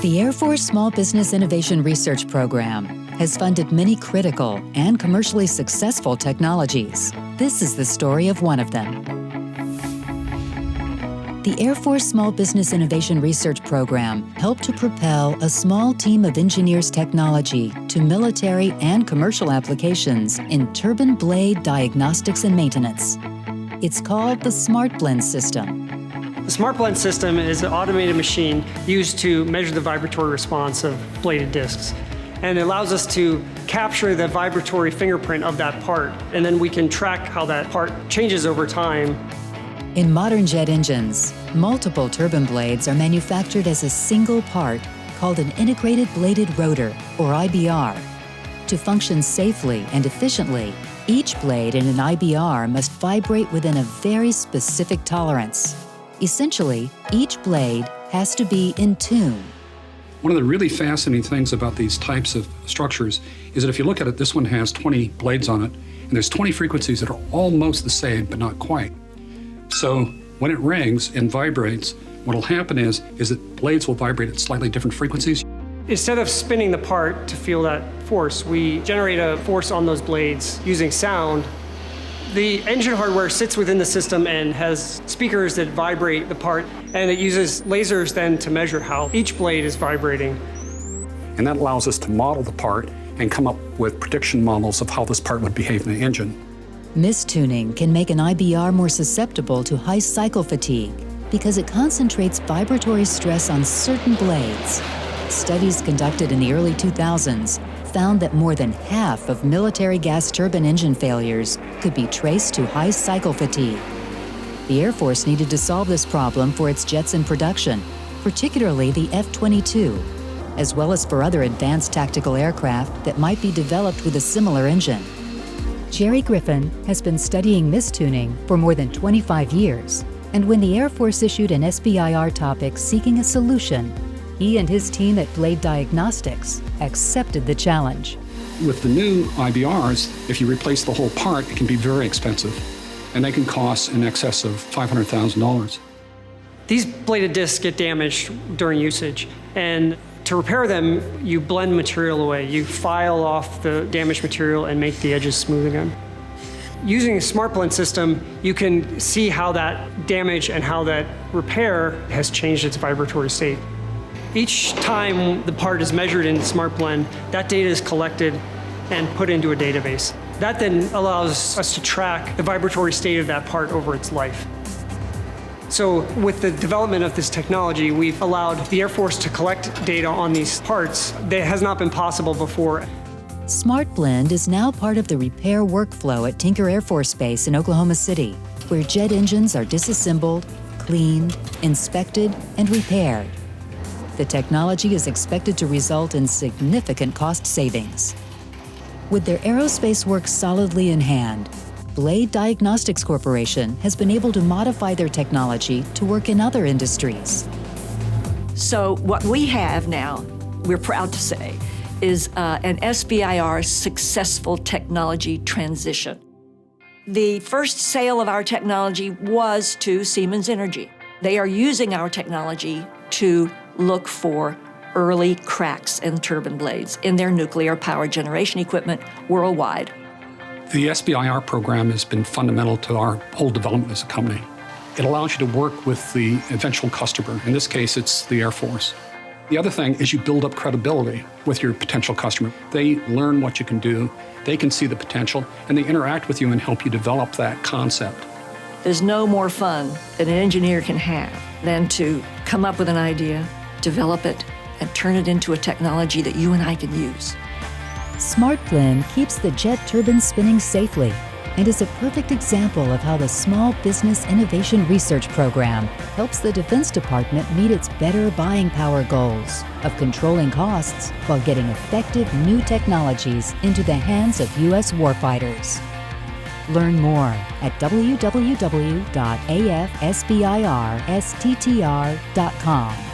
The Air Force Small Business Innovation Research Program has funded many critical and commercially successful technologies. This is the story of one of them. The Air Force Small Business Innovation Research Program helped to propel a small team of engineers' technology to military and commercial applications in turbine blade diagnostics and maintenance. It's called the SmartBlend system. The SmartBlend system is an automated machine used to measure the vibratory response of bladed discs. And it allows us to capture the vibratory fingerprint of that part, and then we can track how that part changes over time. In modern jet engines, multiple turbine blades are manufactured as a single part called an integrated bladed rotor, or IBR. To function safely and efficiently, each blade in an IBR must vibrate within a very specific tolerance. Essentially, each blade has to be in tune. One of the really fascinating things about these types of structures is that if you look at it, this one has 20 blades on it, and there's 20 frequencies that are almost the same, but not quite. So when it rings and vibrates, what'll happen is that blades will vibrate at slightly different frequencies. Instead of spinning the part to feel that force, we generate a force on those blades using sound. The engine hardware sits within the system and has speakers that vibrate the part, and it uses lasers then to measure how each blade is vibrating. And that allows us to model the part and come up with prediction models of how this part would behave in the engine. Mistuning can make an IBR more susceptible to high cycle fatigue because it concentrates vibratory stress on certain blades. Studies conducted in the early 2000s found that more than half of military gas turbine engine failures could be traced to high cycle fatigue. The Air Force needed to solve this problem for its jets in production, particularly the F-22, as well as for other advanced tactical aircraft that might be developed with a similar engine. Jerry Griffin has been studying mistuning for more than 25 years, and when the Air Force issued an SBIR topic seeking a solution, he and his team at Blade Diagnostics accepted the challenge. With the new IBRs, if you replace the whole part, it can be very expensive, and they can cost in excess of $500,000. These bladed discs get damaged during usage, and to repair them, you blend material away. You file off the damaged material and make the edges smooth again. Using a SmartBlend system, you can see how that damage and how that repair has changed its vibratory state. Each time the part is measured in SmartBlend, that data is collected and put into a database. That then allows us to track the vibratory state of that part over its life. So with the development of this technology, we've allowed the Air Force to collect data on these parts that has not been possible before. SmartBlend is now part of the repair workflow at Tinker Air Force Base in Oklahoma City, where jet engines are disassembled, cleaned, inspected, and repaired. The technology is expected to result in significant cost savings. With their aerospace work solidly in hand, Blade Diagnostics Corporation has been able to modify their technology to work in other industries. So what we have now, we're proud to say, is an SBIR successful technology transition. The first sale of our technology was to Siemens Energy. They are using our technology to look for early cracks in turbine blades in their nuclear power generation equipment worldwide. The SBIR program has been fundamental to our whole development as a company. It allows you to work with the eventual customer. In this case, it's the Air Force. The other thing is you build up credibility with your potential customer. They learn what you can do, they can see the potential, and they interact with you and help you develop that concept. There's no more fun that an engineer can have than to come up with an idea, develop it, and turn it into a technology that you and I can use. SmartBlend keeps the jet turbine spinning safely and is a perfect example of how the Small Business Innovation Research Program helps the Defense Department meet its better buying power goals of controlling costs while getting effective new technologies into the hands of U.S. warfighters. Learn more at www.afsbirstttr.com.